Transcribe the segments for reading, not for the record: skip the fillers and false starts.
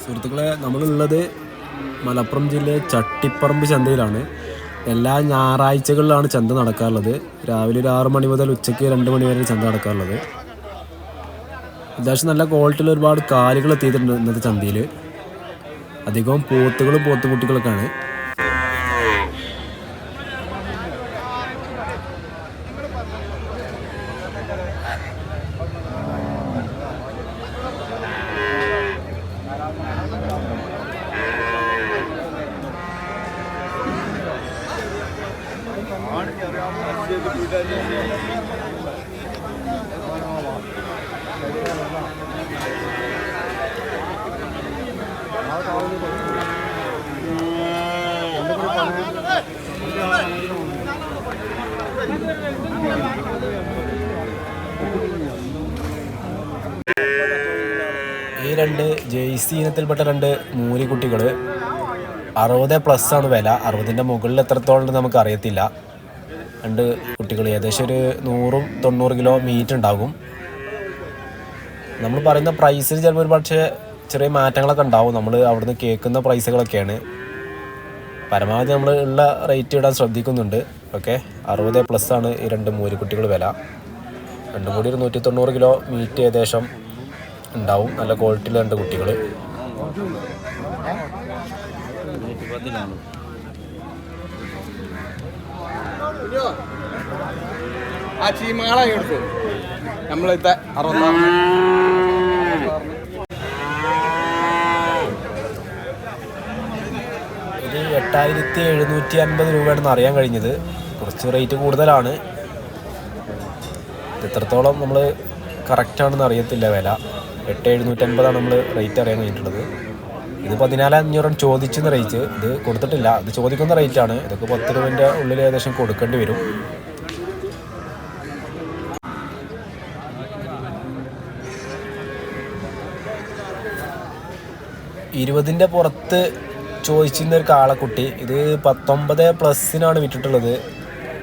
സുഹൃത്തുക്കളെ, നമ്മളുള്ളത് മലപ്പുറം ജില്ലയിലെ ചട്ടിപ്പറമ്പ് ചന്തയിലാണ്. എല്ലാ ഞായറാഴ്ചകളിലാണ് ചന്ത നടക്കാറുള്ളത്. രാവിലെ ഒരു 6 മണി മുതൽ ഉച്ചയ്ക്ക് 2 മണി വരെ ചന്ത നടക്കാറുള്ളത്. അത്യാവശ്യം നല്ല ക്വാളിറ്റിയുള്ള ഒരുപാട് കാലികൾ എത്തിയിട്ടുണ്ട് ഇന്നത്തെ ചന്തയിൽ. അധികവും പോത്തുകളും പോത്തുകുട്ടികളൊക്കെയാണ്. ഈ 2 ജേഴ്സി ഇനത്തിൽപ്പെട്ട 2 മൂരിക്കുട്ടികൾ 60+ ആണ് വില. 60ൻ്റെ മുകളിൽ എത്രത്തോളം നമുക്ക് അറിയത്തില്ല. 2 കുട്ടികൾ ഏകദേശം ഒരു 100-90 കിലോ മീറ്റ് ഉണ്ടാകും. നമ്മൾ പറയുന്ന പ്രൈസിൽ ചിലപ്പോൾ ഒരു പക്ഷേ ചെറിയ മാറ്റങ്ങളൊക്കെ ഉണ്ടാവും. നമ്മൾ അവിടുന്ന് കേൾക്കുന്ന പ്രൈസുകളൊക്കെയാണ്. പരമാവധി നമ്മൾ ഉള്ള റേറ്റ് ഇടാൻ ശ്രദ്ധിക്കുന്നുണ്ട്. ഓക്കെ, 60+ ആണ് ഈ 2 മൂരിക്കുട്ടികൾ വില. രണ്ടും കൂടി ഒരു 190 കിലോ മീറ്റ് ഏകദേശം ഉണ്ടാവും. നല്ല ക്വാളിറ്റിയുള്ള 2 കുട്ടികൾ. ഇത് 8750 രൂപയാണെന്ന് അറിയാൻ കഴിഞ്ഞത്. കുറച്ച് റേറ്റ് കൂടുതലാണ്. എത്രത്തോളം നമ്മൾ കറക്റ്റാണെന്ന് അറിയത്തില്ല വില. 8750 നമ്മൾ റേറ്റ് അറിയാൻ കഴിഞ്ഞിട്ടുള്ളത്. ഇത് 14500 ചോദിച്ചെന്ന് റേറ്റ്. ഇത് കൊടുത്തിട്ടില്ല, ഇത് ചോദിക്കുന്ന റേറ്റാണ്. ഇതൊക്കെ 10 രൂപേൻ്റെ ഉള്ളിൽ ഏകദേശം കൊടുക്കേണ്ടി വരും. ഇരുപതിൻ്റെ പുറത്ത് ചോദിച്ചിരുന്ന ഒരു കാളക്കുട്ടി. ഇത് 19+ വിറ്റിട്ടുള്ളത്.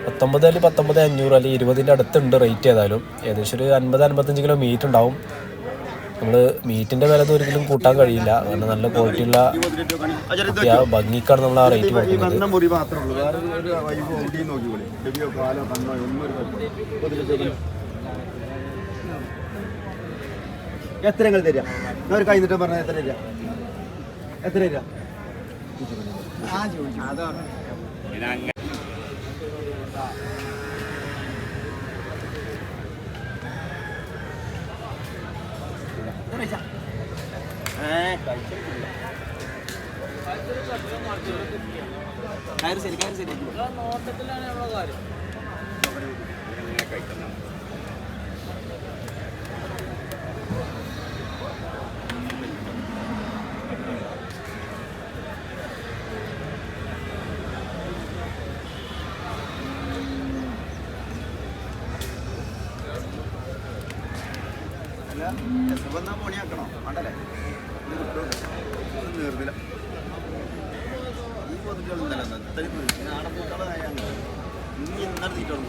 19 അല്ലെങ്കിൽ 19,500 അല്ലെങ്കിൽ 20ൻ്റെ അടുത്തുണ്ട് റേറ്റ്. ഏതായാലും ഏകദേശം ഒരു 50-55 കിലോ മീറ്റ് ഉണ്ടാവും. നമ്മൾ മീറ്റിൻ്റെ വില ഒരിക്കലും കൂട്ടാൻ കഴിയില്ല. കാരണം നല്ല ക്വാളിറ്റിയുള്ള ഭംഗിക്കാണ് നമ്മൾ ആ റേറ്റ് കൊടുക്കുന്നത്. എത്ര നിങ്ങൾ തരാം? ഒരു കഴിഞ്ഞിട്ട് പറഞ്ഞാൽ എത്ര തരാം? എത്ര തരാം? പണിയാക്കണോ? വേണ്ടല്ലേ? നിർത്തില്ല. ഈ പൊതുക്കളുണ്ടല്ലോ നാടൻ പൂക്കളായാണ്. ഇനി എന്താണ് തീറ്റോളൂ?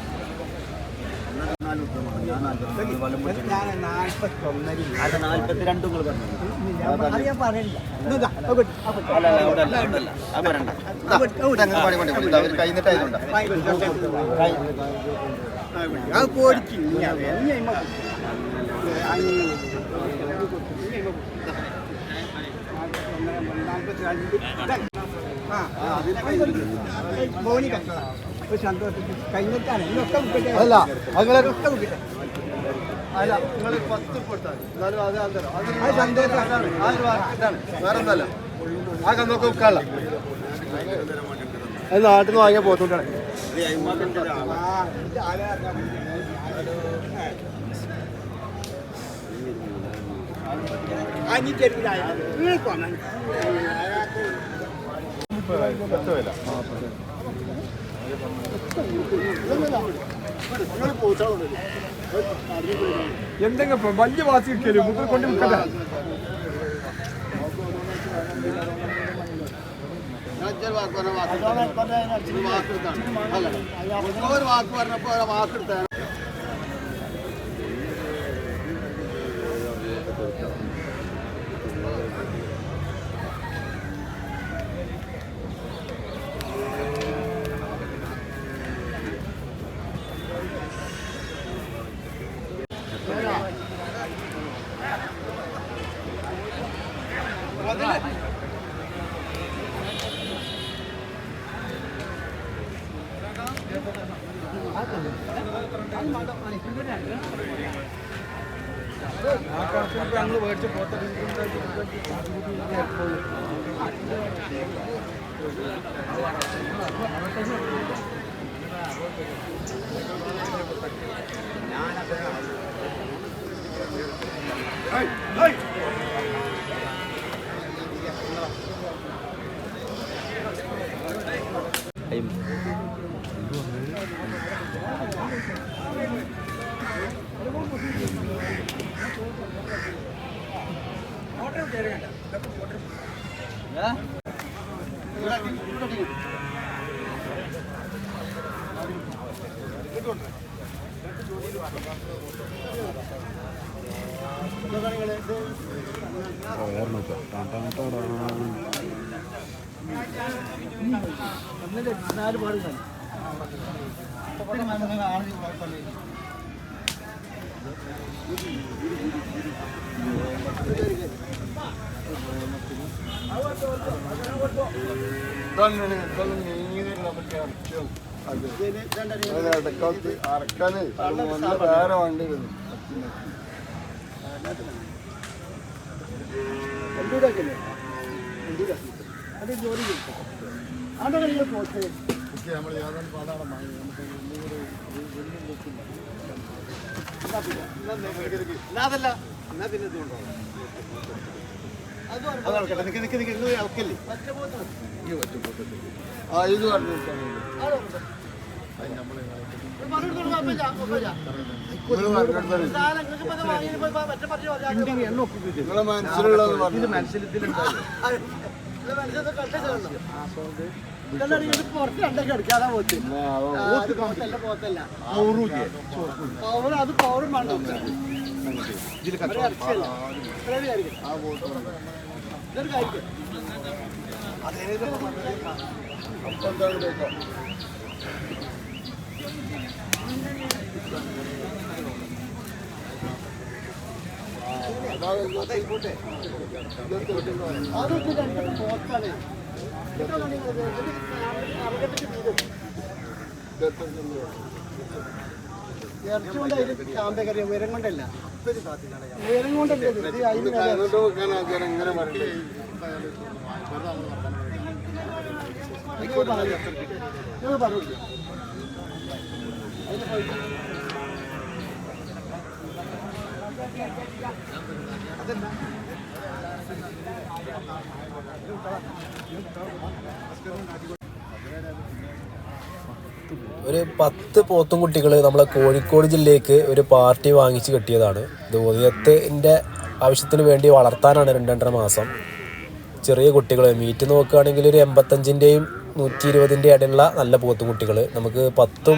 അല്ല നിങ്ങളൊക്കെ കിട്ടെ. അല്ല നിങ്ങൾ 10 കൊടുത്താൽ എന്നാലും അത് വേറെ ഒന്നല്ല. ആ കന്നൊക്കെ വിൽക്കാനുള്ള അത് നാട്ടിൽ നിന്ന് വാങ്ങിയാൽ പോത്തോണ്ടാണ്. എന്തെങ്കിലും വലിയ വാസി കിട്ടിയാലും മുതൽ കൊണ്ട് വിൽക്കട്ടെ. വാക്ക് പറഞ്ഞപ്പോ വാക്കെടുത്താണ്. ഞങ്ങൾ മേടിച്ച് നാല് പാടുക അറക്കാന് വേറെ വണ്ടി അത് ജോലി അതാണ് നിങ്ങൾ പോട്ടെ നമ്മൾ യാതൊരു പാടാണ് അതല്ല എന്നാ പിന്നെ ഇതുകൊണ്ടോ അത് നിൽക്കല്ലേ ആ ഇത് പറഞ്ഞു നിങ്ങളെ മനസ്സിലുള്ളത് പുറത്ത് രണ്ടൊക്കെ എടുക്കാതെ പോയിട്ട് അത് പൗറും വേണ്ട ഉയരം കൊണ്ടല്ല ഉയരം കൊണ്ടല്ലേ പറഞ്ഞു ഒരു 10 പോത്തും കുട്ടികൾ നമ്മളെ കോഴിക്കോട് ജില്ലയ്ക്ക് ഒരു പാർട്ടി വാങ്ങിച്ച് കെട്ടിയതാണ്. ഇത് ഉദയത്തിൻ്റെ ആവശ്യത്തിന് വേണ്ടി വളർത്താനാണ് 2.5 മാസം. ചെറിയ കുട്ടികൾ മീറ്റ് നോക്കുകയാണെങ്കിൽ ഒരു 85-ൻ്റെയും 120-ൻ്റെയും ഇടയിലുള്ള നല്ല പോത്തും കുട്ടികൾ. നമുക്ക് 10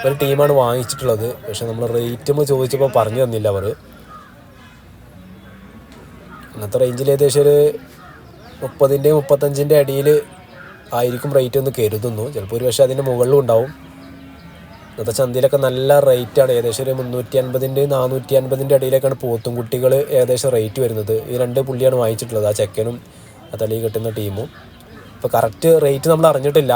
ഒരു ടീമാണ് വാങ്ങിച്ചിട്ടുള്ളത്. പക്ഷെ നമ്മൾ റേറ്റും ചോദിച്ചപ്പോൾ പറഞ്ഞു തന്നില്ല അവർ. അങ്ങനത്തെ റേഞ്ചിൽ ഏകദേശം ഒരു 30-ൻ്റെയും 35-ൻ്റെയും ഇടയിൽ ആയിരിക്കും റേറ്റ് എന്ന് കരുതുന്നു. ചിലപ്പോൾ ഒരു പക്ഷേ അതിൻ്റെ മുകളിലും ഉണ്ടാവും. ഇന്നത്തെ ചന്തയിലൊക്കെ നല്ല റേറ്റാണ്. ഏകദേശം ഒരു 350-ൻ്റെയും 450-ൻ്റെ ഇടയിലേക്കാണ് പോത്തും കുട്ടികൾ ഏകദേശം റേറ്റ് വരുന്നത്. ഈ 2 പുള്ളിയാണ് വാങ്ങിച്ചിട്ടുള്ളത്, ആ ചെക്കനും ആ തലയിൽ കെട്ടുന്ന ടീമും. ഇപ്പോൾ കറക്റ്റ് റേറ്റ് നമ്മൾ അറിഞ്ഞിട്ടില്ല.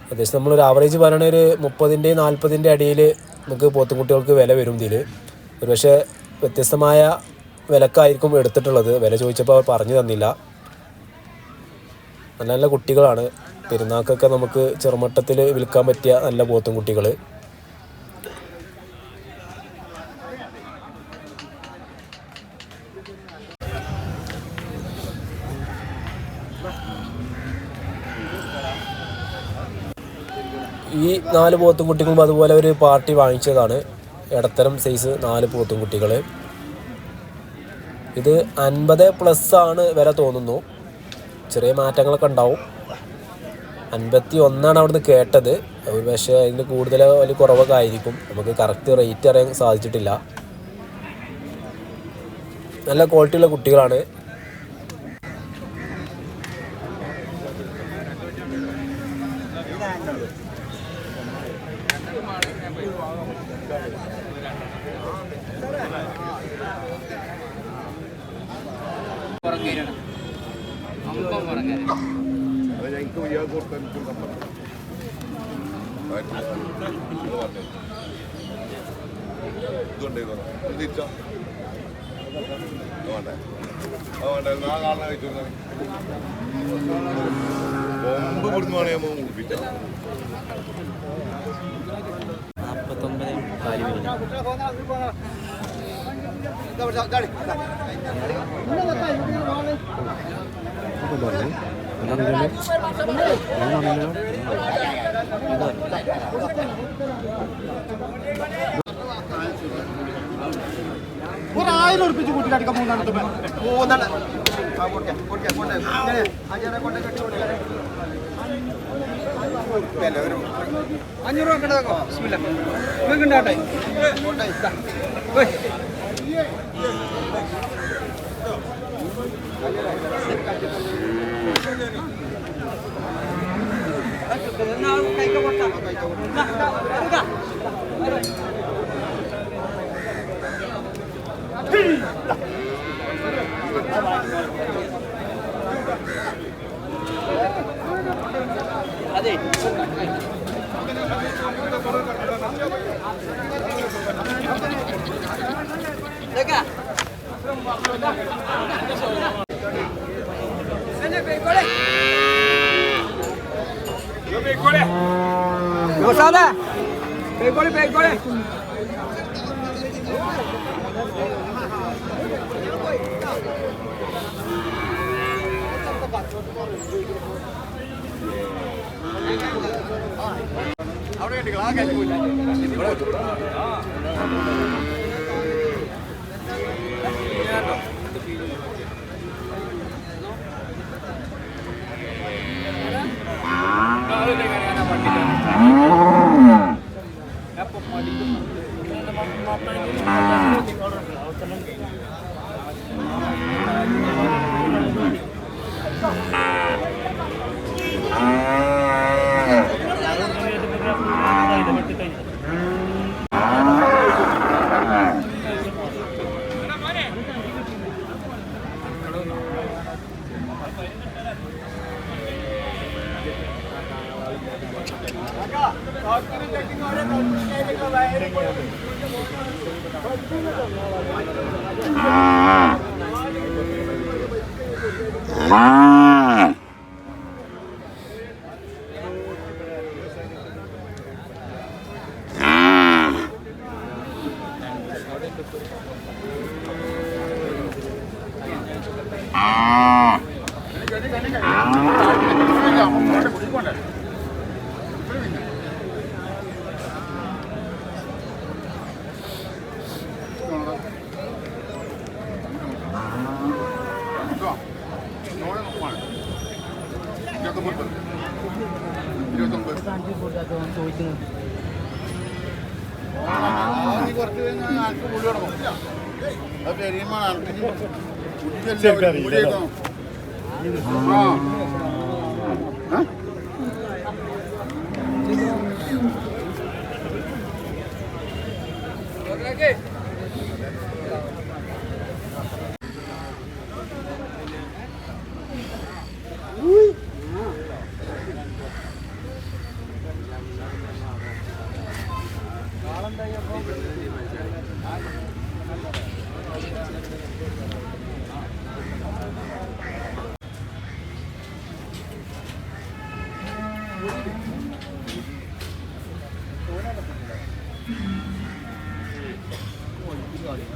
ഏകദേശം നമ്മളൊരു ആവറേജ് പറയുകയാണെങ്കിൽ ഒരു 30-ൻ്റെയും 40-ൻ്റെയും ഇടയിൽ നമുക്ക് പോത്തും കുട്ടികൾക്ക് വില വരും. ഇതിൽ ഒരു പക്ഷേ വ്യത്യസ്തമായ വിലക്കായിരിക്കും എടുത്തിട്ടുള്ളത്. വില ചോദിച്ചപ്പോൾ അവർ പറഞ്ഞു തന്നില്ല. നല്ല നല്ല കുട്ടികളാണ്. പെരുന്നാൾക്കൊക്കെ നമുക്ക് ചെറുമട്ടത്തിൽ വിൽക്കാൻ പറ്റിയ നല്ല പോത്തും കുട്ടികൾ. ഈ 4 പോത്തും കുട്ടികളും അതുപോലെ ഒരു പാർട്ടി വാങ്ങിച്ചതാണ്. ഇടത്തരം സൈസ് 4 പോത്തും കുട്ടികൾ. ഇത് 50+ ആണ് വില തോന്നുന്നു. ചെറിയ മാറ്റങ്ങളൊക്കെ ഉണ്ടാവും. 51 അവിടുന്ന് കേട്ടത്. പക്ഷേ അതിന് കൂടുതൽ വലിയ കുറവൊക്കെ ആയിരിക്കും. നമുക്ക് കറക്റ്റ് റേറ്റ് അറിയാൻ സാധിച്ചിട്ടില്ല. നല്ല ക്വാളിറ്റിയുള്ള കുട്ടികളാണ്. ഞങ്ങൾക്ക് വയ്യാതെ കൊടുത്താൽ ഇതുണ്ട് തിരിച്ചോ വേണ്ടേ വേണ്ടേ നാ കാണാൻ കഴിച്ചു ബോംബ് ഇവിടുന്ന് വേണമെങ്കിൽ നമ്മൾ മുടിപ്പിച്ചോ 1000 ഉറുപ്പിച്ച് കൂട്ടിക്കടിക്കാൻ മൂന്നെണ്ണം $500 കിടക്കോ ഉണ്ടാട്ടെ അതെ അവിടെ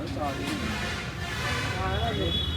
Sorry.